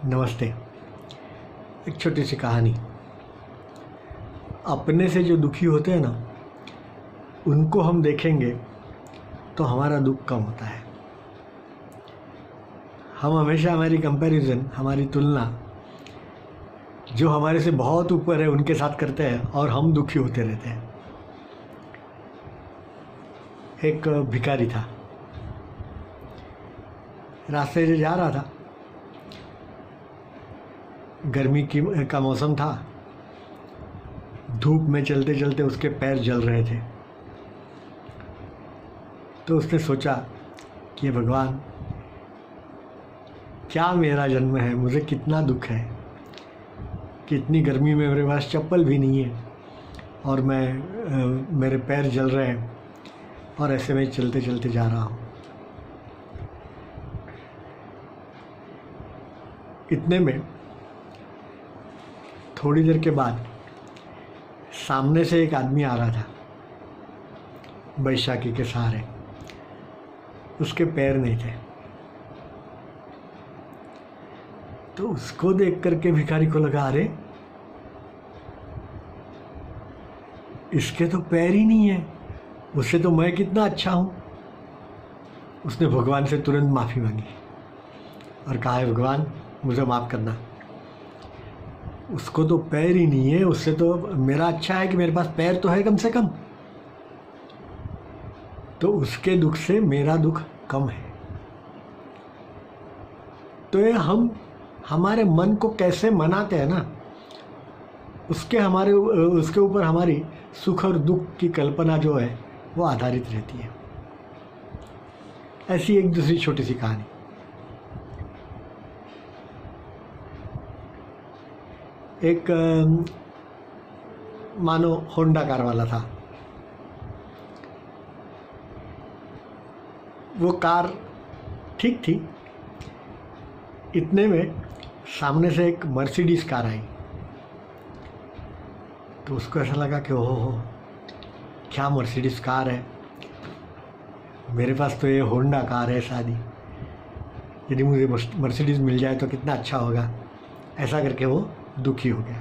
नमस्ते। एक छोटी सी कहानी। अपने से जो दुखी होते हैं ना, उनको हम देखेंगे तो हमारा दुख कम होता है। हम हमेशा हमारी कंपैरिजन, हमारी तुलना जो हमारे से बहुत ऊपर है उनके साथ करते हैं और हम दुखी होते रहते हैं। एक भिखारी था, रास्ते से जा रहा था। गर्मी का मौसम था। धूप में चलते चलते उसके पैर जल रहे थे। तो उसने सोचा कि भगवान, क्या मेरा जन्म है, मुझे कितना दुख है कि इतनी गर्मी में मेरे पास चप्पल भी नहीं है और मेरे पैर जल रहे हैं और ऐसे में चलते चलते जा रहा हूँ। इतने में थोड़ी देर के बाद सामने से एक आदमी आ रहा था, बैसाखी के सहारे। उसके पैर नहीं थे। तो उसको देख करके भिखारी को लगा, अरे इसके तो पैर ही नहीं है, उससे तो मैं कितना अच्छा हूँ। उसने भगवान से तुरंत माफ़ी मांगी और कहा, है भगवान, मुझे माफ़ करना। उसको तो पैर ही नहीं है, उससे तो मेरा अच्छा है कि मेरे पास पैर तो है कम से कम। तो उसके दुख से मेरा दुख कम है। तो ये हम हमारे मन को कैसे मनाते हैं ना, उसके ऊपर हमारी सुख और दुख की कल्पना जो है वो आधारित रहती है। ऐसी एक दूसरी छोटी सी कहानी। एक मानो होंडा कार वाला था। वो कार ठीक थी। इतने में सामने से एक मर्सिडीज़ कार आई। तो उसको ऐसा लगा कि ओहो, क्या मर्सिडीज़ कार है, मेरे पास तो ये होंडा कार है शादी। यदि मुझे मर्सिडीज़ मिल जाए तो कितना अच्छा होगा। ऐसा करके वो दुखी हो गया।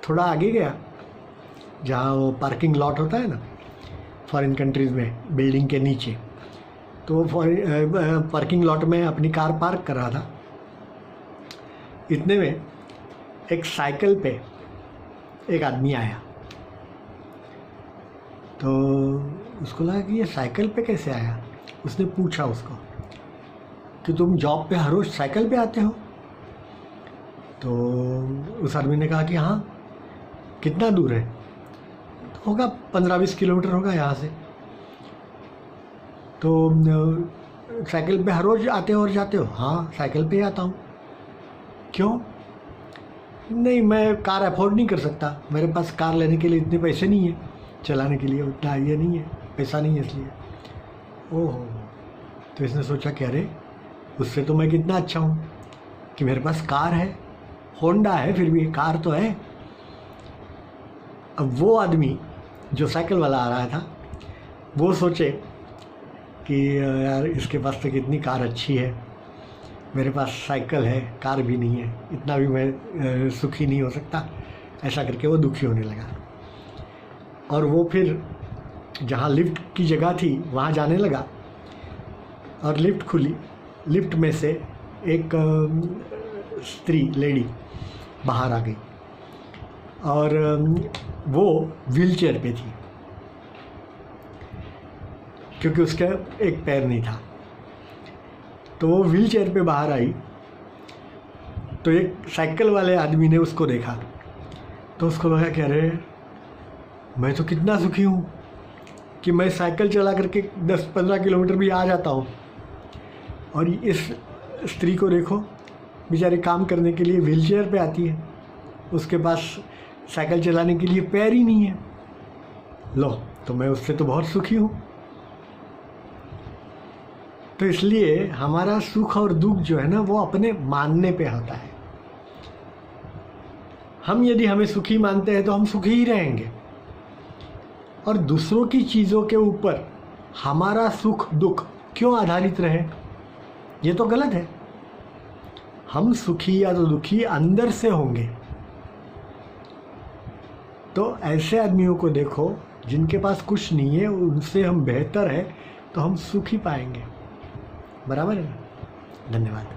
थोड़ा आगे गया, जहाँ वो पार्किंग लॉट होता है ना फॉरेन कंट्रीज़ में, बिल्डिंग के नीचे। तो वो पार्किंग लॉट में अपनी कार पार्क कर रहा था। इतने में एक साइकिल पे एक आदमी आया। तो उसको लगा कि ये साइकिल पे कैसे आया। उसने पूछा उसको कि तुम जॉब पे हर रोज़ साइकिल पे आते हो? तो उस आदमी ने कहा कि हाँ। कितना दूर है? तो होगा 15-20 किलोमीटर होगा यहाँ से। तो साइकिल पे हर रोज़ आते हो और जाते हो? हाँ, साइकिल पे ही आता हूँ। क्यों? नहीं, मैं कार अफोर्ड नहीं कर सकता, मेरे पास कार लेने के लिए इतने पैसे नहीं है, चलाने के लिए उतना ये नहीं है, पैसा नहीं है, इसलिए। ओहो। तो इसने सोचा कि अरे, उससे तो मैं कितना अच्छा हूँ कि मेरे पास कार है, होंडा है, फिर भी कार तो है। अब वो आदमी जो साइकिल वाला आ रहा था, वो सोचे कि यार, इसके पास तो कितनी कार अच्छी है, मेरे पास साइकिल है, कार भी नहीं है, इतना भी मैं सुखी नहीं हो सकता। ऐसा करके वो दुखी होने लगा। और वो फिर जहाँ लिफ्ट की जगह थी वहाँ जाने लगा और लिफ्ट खुली। लिफ्ट में से एक स्त्री, लेडी बाहर आ गई और वो व्हीलचेयर पे थी, क्योंकि उसका एक पैर नहीं था। तो वो व्हीलचेयर पे बाहर आई। तो एक साइकिल वाले आदमी ने उसको देखा। तो उसको लगा कि अरे, मैं तो कितना सुखी हूँ कि मैं साइकिल चला करके 10-15 किलोमीटर भी आ जाता हूँ। और इस स्त्री को देखो, बेचारी काम करने के लिए व्हीलचेयर पे आती है, उसके पास साइकिल चलाने के लिए पैर ही नहीं है। लो, तो मैं उससे तो बहुत सुखी हूँ। तो इसलिए हमारा सुख और दुख जो है ना, वो अपने मानने पे होता है। हम यदि हमें सुखी मानते हैं तो हम सुखी ही रहेंगे, और दूसरों की चीज़ों के ऊपर हमारा सुख दुख क्यों आधारित रहे, ये तो गलत है। हम सुखी या तो दुखी अंदर से होंगे। तो ऐसे आदमियों को देखो जिनके पास कुछ नहीं है, उनसे हम बेहतर है तो हम सुखी पाएंगे। बराबर है ना? धन्यवाद।